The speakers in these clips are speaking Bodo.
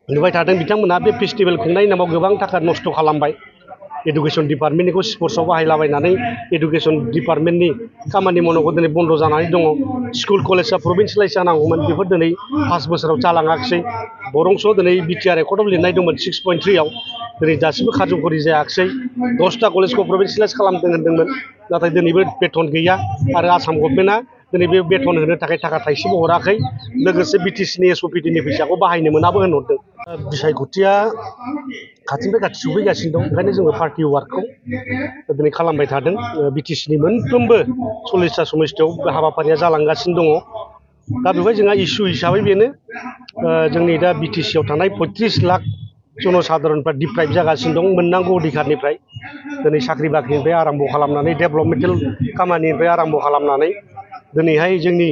नुबाय थादों बिथांमोना बे फेस्टिभेल खुंनायनि नामाव गोबां थाखा नस्थ' खालामबाय एडुकेशन डिपार्टमेन्टनिखौ स्पर्ट्सआव बाहायलाबायनानै एडुकेशन डिपार्टमेन्टनि खामानि मावनांगौ दिनै बन्द जानानै दङ स्कुल कलेजआ प्रभिन्सियेलाइज जानांगौमोन बेफोर दिनै 5 बोसोराव जालाङाखिसै बरंस दिनै बिटिआर रेकर्डआव लिरनाय दंमोन 6.3 आव दिनै दासिमबो खारज'खरि जायाखिसै 10टा कलेजखौ प्रभिन्सियेलाइज खालामदों होनदोंमोन नाथाय दिनैबो बेथन गैया आरो आसाम गभर्नमेन्टआ दिनै बे बेथन होनो थाखाय थाखा थाइसेबो हराखै लोगोसे बिटिसिनि एसअपिटिनि फैसाखौ बाहायनो मोनाबो होनहरदों बिसायख'थिया खाथिनिफ्राय खाथि सफैगासिनो दं ओंखायनो जोङो पार्टि वार्कखौ दिनै खालामबाय थादों बिटिसिनि मोनफ्रोमबो 40टा समस्थियाव बे हाबाफारिया जालांगासिनो दङ दा बेवहाय जोंहा इस्यु हिसाबै बेनो जोंनि दा बिटिसिआव थानाय 35 लाख जनसाधारनफ्रा डिप्राइभ जागासिनो दं मोननांगौ अधिकारनिफ्राय दिनै साख्रि बाख्रिनिफ्राय आराम्भ खालामनानै डेभेलपमेन्टेल खामानिनिफ्राय आराम्भ खालामनानै दिनैहाय जोंनि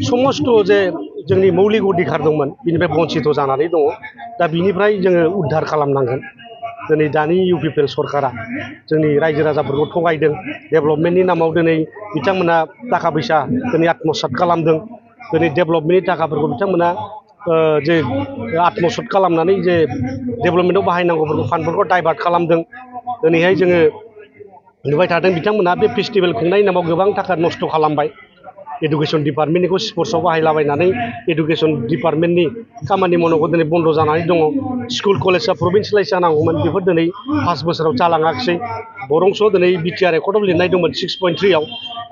समस्त जे जोंनि मौलिक अधिकार दंमोन बिनिफ्राय बन्सित जानानै दङ दा बिनिफ्राय जोङो उद्धार खालामनांगोन दिनै दानि इउपिपिएल सरकारा जोंनि रायजो राजाफोरखौ थगायदों डेभेलपमेन्टनि नामाव दिनै बिथांमोना थाखा फैसा दिनै आत्मसात खालामदों दिनै डेभेलपमेन्टनि थाखाफोरखौ बिथांमोना जे आत्मसात खालामनानै जे डेभेलपमेन्टआव बाहायनांगौफोरखौ फान्डफोरखौ डाइभार्ट खालामदों दिनैहाय जोङो नुबाय थादों बिथांमोना बे फेस्टिभेल खुंनायनि नामाव गोबां थाखा नस्थ' खालामबाय एडुकेशन डिपार्टमेन्टनिखौ स्पर्ट्सआव बाहायलाबायनानै एडुकेशन डिपार्टमेन्टनि खामानि मावनांगौ दिनै बन्द जानानै दङ स्कुल कलेजआ प्रभिन्सियेलाइज जानांगौमोन बेफोर दिनै 5 बोसोराव जालाङाखिसै बरंस दिनै बिटिआर रेकर्डआव लिरनाय दंमोन 6.3 आव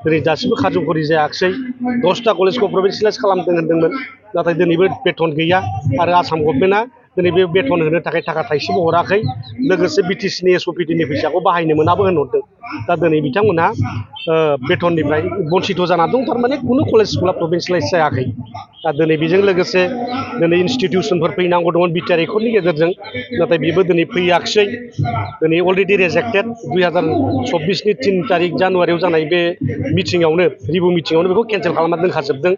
दिनै दासिमबो खारज'खरि जायाखिसै 10टा कलेजखौ प्रभिन्सियेलाइज खालामदों होनदोंमोन नाथाय दिनैबो बेथन गैया आरो आसाम गभर्नमेन्टआ दिनै बे बेथन होनो थाखाय थाखा थाइसेबो हराखै लोगोसे बिटिसिनि एसअपिटिनि फैसाखौ बाहायनो मोनाबो होनहरदों दा दिनै बिथांमोनहा बेथननिफ्राय बन्सित जानानै दं थारमाने खुनु कलेज स्कुला प्रभिन्सियेलाइज जायाखै दा दिनै बेजों लोगोसे दिनै इन्सटिटिउसनफोर फैनांगौ दंमोन बिटिआर रेकर्डनि गेजेरजों नाथाय बेबो दिनै फैयाखिसै दिनै अलरेडि रेजेक्टेड 2024नि 3 तारिख जानुवारियाव जानाय बे मिटिङावनो रिभिउ मिटिङावनो बेखौ केन्सेल खालामना दोनखाजोबदों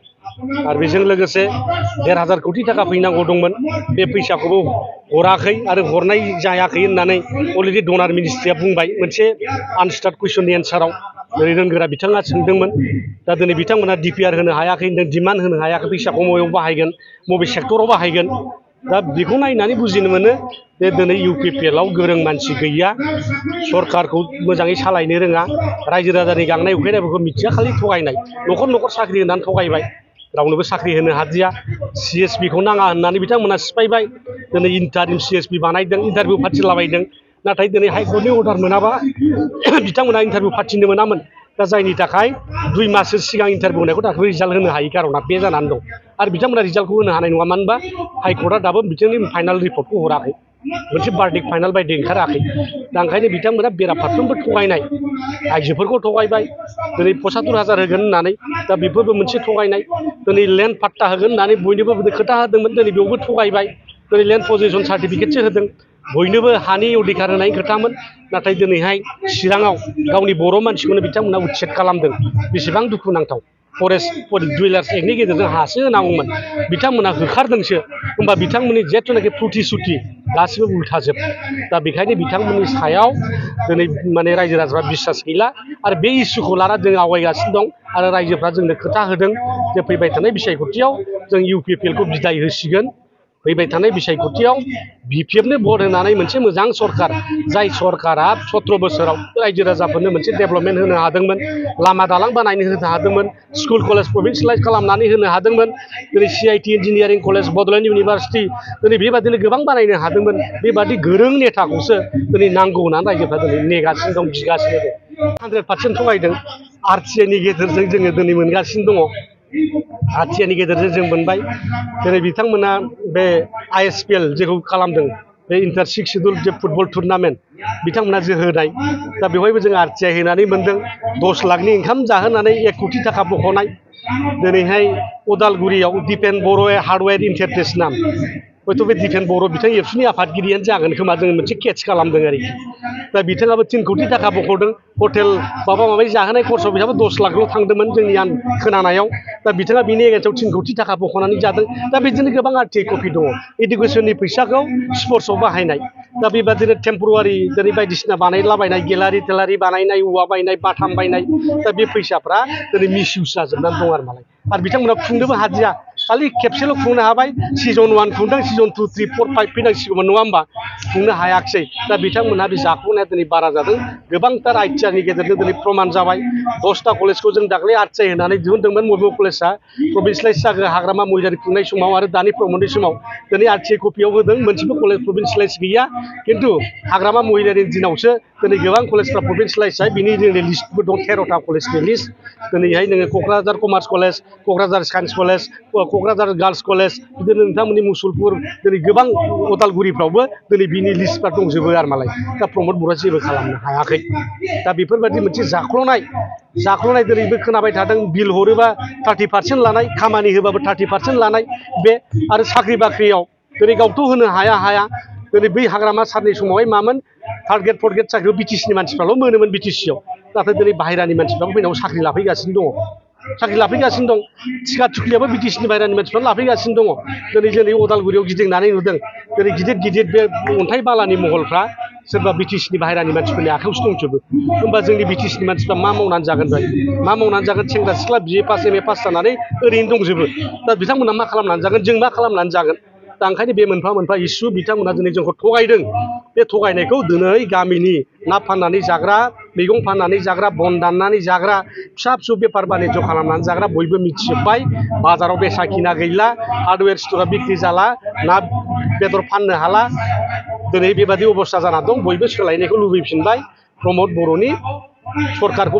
आरो बेजों लोगोसे 1,500 कोटि थाखा फैनांगौ दंमोन बे फैसाखौबो हराखै आरो हरनाय जायाखै होननानै अलरेडि डनार मिनिस्ट्रिया बुंबाय मोनसे आनस्टार्ड कुइसननि एन्साराव दिनै रोंगोरा बिथाङा सोंदोंमोन दा दिनै बिथांमोना डिपिआर होनो हायाखै होनदों डिमान्ड होनो हायाखै फैसाखौ बबेयाव बाहायगोन बबे सेक्टराव बाहायगोन दा बेखौ नायनानै बुजिनो मोनो जे दिनै इउपिपिएलआव गोरों मानसि गैया सरकारखौ मोजाङै सालायनो रोङा रायजो राजानि गांनाय उखैनायफोरखौ मिथिया खालि थगायनाय न'खर न'खर साख्रि होनानै थगायबाय रावनोबो साख्रि होनो हादिया सिएसपिखौ नाङा होननानै बिथांमोना सिफायबाय दिनै इन्टारिम सिएसपि बानायदों इन्टारभिउ फाथिलाबायदों नाथाय दिनै हाइकर्टनि अर्डार मोनाबा बिथांमोना इन्टारभिउ फाथिनो मोनामोन दा जायनि थाखाय 2 माससो सिगां इन्टारभिउ होनायखौ दाख्लै रिजाल्ट होनो हायि कारना बे जानानै दं आरो बिथांमोना रिजाल्टखौ होनो हानाय नङा मानो होनबा हाइकर्टआ दाबो बिथांनि फाइनाल रिपर्टखौ हराखै मोनसे बार्डिक फाइनाल बायदि ओंखाराखै दा ओंखायनो बिथांमोना बेराफारफ्रोमबो थगायनाय आइजोफोरखौ थगायबाय दिनै 75,000 होगोन होननानै दा बेफोरबो मोनसे थगायनाय दिनै लेन्ड पाट्टा होगोन होननानै बयनोबो खोथा होदोंमोन दिनै बेयावबो थगायबाय दिनै लेन्ड पजिसन सार्टिफिकेटसो होदों बयनोबो हानि अधिकार होनायनि खोथामोन नाथाय दिनैहाय चिराङाव गावनि बर' मानसिखौनो बिथांमोना उच्छेद खालामदों बेसेबां दुखुनांथाव फरेस्ट डुवेलार्स एक्टनि गेजेरजों हासो होनांगौमोन बिथांमोना होखारदोंसो होमबा बिथांमोननि जेथुनाखि प्रतिश्रुति गासिबो उल्थाजोब दा बेखायनो बिथांमोननि सायाव दिनै माने रायजो राजाफ्रा बिसास गैला आरो बे इस्युखौ लाना जों आवगायगासिनो दं आरो रायजोफ्रा जोंनो खोथा होदों जे फैबाय थानाय बिसायख'थियाव जों इउपिपिएलखौ बिदाय होसिगोन फैबाय थानाय बिसायख'थियाव बिपिएफनो भट होनानै मोनसे मोजां सरकार जाय सरकारा 17 बोसोराव रायजो राजाफोरनो मोनसे डेभेलपमेन्ट होनो हादोंमोन लामा दालां बानायनो होनो हादोंमोन स्कुल कलेज प्रभिन्सियेलाइज खालामनानै होनो हादोंमोन दिनै CIT engineering college Bodoland university दिनै बेबादिनो गोबां बानायनो हादोंमोन बेबादि गोरों नेताखौसो दिनै नांगौ होननानै रायजोफ्रा दिनै नेगासिनो दं बिगासिनो दं 100% थगायदों आरटिआइनि गेजेरजों जोङो दिनै मोनगासिनो दङ आरटिआइनि गेजेरजों जों मोनबाय दिनै बिथांमोना बे आइएसपिएल जेखौ खालामदों बे इन्टार 6 शिड्युल जे फुटबल टुर्नामेन्ट बिथांमोना जोहोनाय दा बेवहायबो जों आरटिआइ होनानै मोनदों 10 लाखनि ओंखाम जाहोनानै 1 कोटि थाखा बख'नाय दिनैहाय उदालगुरियाव दिपेन बर' हार्डवेर इन्टारप्राइज नाम हयथ' बे दिपेन बर' बिथां एबसुनि आफादगिरियानो जागोन खोमा जों मोनसे केटच खालामदों आरोखि दा बिथाङाबो 3 कोटि थाखा बख'दों हटेल माबा माबि जाहोनाय खरसाव बिथाङाबो 10 लाखल' थांदोंमोन जोंनि खोनानायाव दा बिथाङा बिनि एगेन्स्टआव 3 कोटि थाखा बख'नानै जादों दा बिदिनो गोबां आरटिआइ कपि दङ इडुकेसननि फैसाखौ स्पर्ट्सआव बाहायनाय दा बेबादिनो टेम्परारि दिनै बायदिसिना बानायलाबायनाय गेलारि टेलारि बानायनाय औवा बायनाय बाथाम बायनाय दा बे फैसाफ्रा दिनै मिसइउज जाजोबनानै दं आरो मालाय आरो बिथांमोना खुंनोबो हादिया खालि खेबसेल' खुंनो हाबाय सिजन 1 खुंदों सिजन 2 3 4 5 फैनांसिगौमोन नङा होमबा खुंनो हायाखिसै दा बिथांमोनहा बे जाख्ल'नाया दिनै बारा जादों गोबांथार आइटिआरनि गेजेरजों दिनै प्रमान जाबाय 10टा कलेजखौ जों दाख्लै आरटिआइ होनानै दिहुनदोंमोन बबेबा कलेजआ प्रभिन्सियेलाइज जागो हाग्रामा महिलारि खुंनाय समाव आरो दानि प्रमदनि समाव दिनै आरटिआइ कपियाव होदों मोनसेबो कलेज प्रभिन्सियेलाइज गैया खिन्थु हाग्रामा महिलारिनि दिनावसो दिनै गोबां कलेजफ्रा प्रभिन्सियेलाइज जाय बिनि जोंनि लिस्टबो दं 13टा कलेजनि लिस्ट दिनैहाय नोङो Kokrajhar commerce college Kokrajhar science college Kokrajhar girls college बिदिनो नोंथांमोननि मुसुलपुर दिनै गोबां उदालगुरिफ्रावबो दिनै बिनि लिस्टफ्रा दंजोबो आरो मालाय दा प्रमद बर'आ जेबो खालामनो हायाखै दा बेफोरबायदि मोनसे जाख्ल'नाय दिनैबो खोनाबाय थादों बिल हरोबा 30% लानाय खामानि होबाबो 30% लानाय बे आरो साख्रि बाख्रियाव दिनै गावथ' होनो हाया दिनै बै हाग्रामा सारनि समावहाय मामोन थार्ड ग्रेड फर्थ ग्रेड साख्रियाव बिटिसिनि मानसिफ्राल' मोनोमोन बिटिसियाव नाथाय दिनै बाहेरानि मानसिफ्राबो फैनायाव साख्रि लाफैगासिनो दं थिखा थुख्लियाबो बिटिसिनि बाहेरानि मानसिफ्रा लाफैगासिनो दङ दिनै उदालगुरियाव गिदिंनानै नुदों दिनै गिदिर बे अन्थाइ बालानि महलफ्रा सोरबा बिटिसिनि बाहेरानि मानसिफोरनि आखायावसो दंजोबो होमबा जोंनि बिटिसिनि मानसिफ्रा मा मावनानै जागोन सेंग्रा सिख्ला बिए पास एम ए पास जानानै ओरैनो दंजोबो दा बिथांमोना मा खालामनानै जागोन जों मा खालामनानै जागोन दा ओंखायनो बे मोनफा इसु बिथांमोना दिनै जोंखौ थगायदों बे थगायनायखौ दिनै गामिनि ना फाननानै जाग्रा मैगं फाननानै जाग्रा बन दाननानै जाग्रा फिसा बेफार बानिज्य खालामनानै जाग्रा बयबो मिथिजोब्बाय बाजाराव बेसा किना गैला हार्डवेर स्ट'रा बिक्रि जाला ना बेदर फाननो हाला दिनै बेबादि अबस्था जाना दं बयबो सोलायनायखौ लुबैफिनबाय प्रमद बर'नि सरकारखौ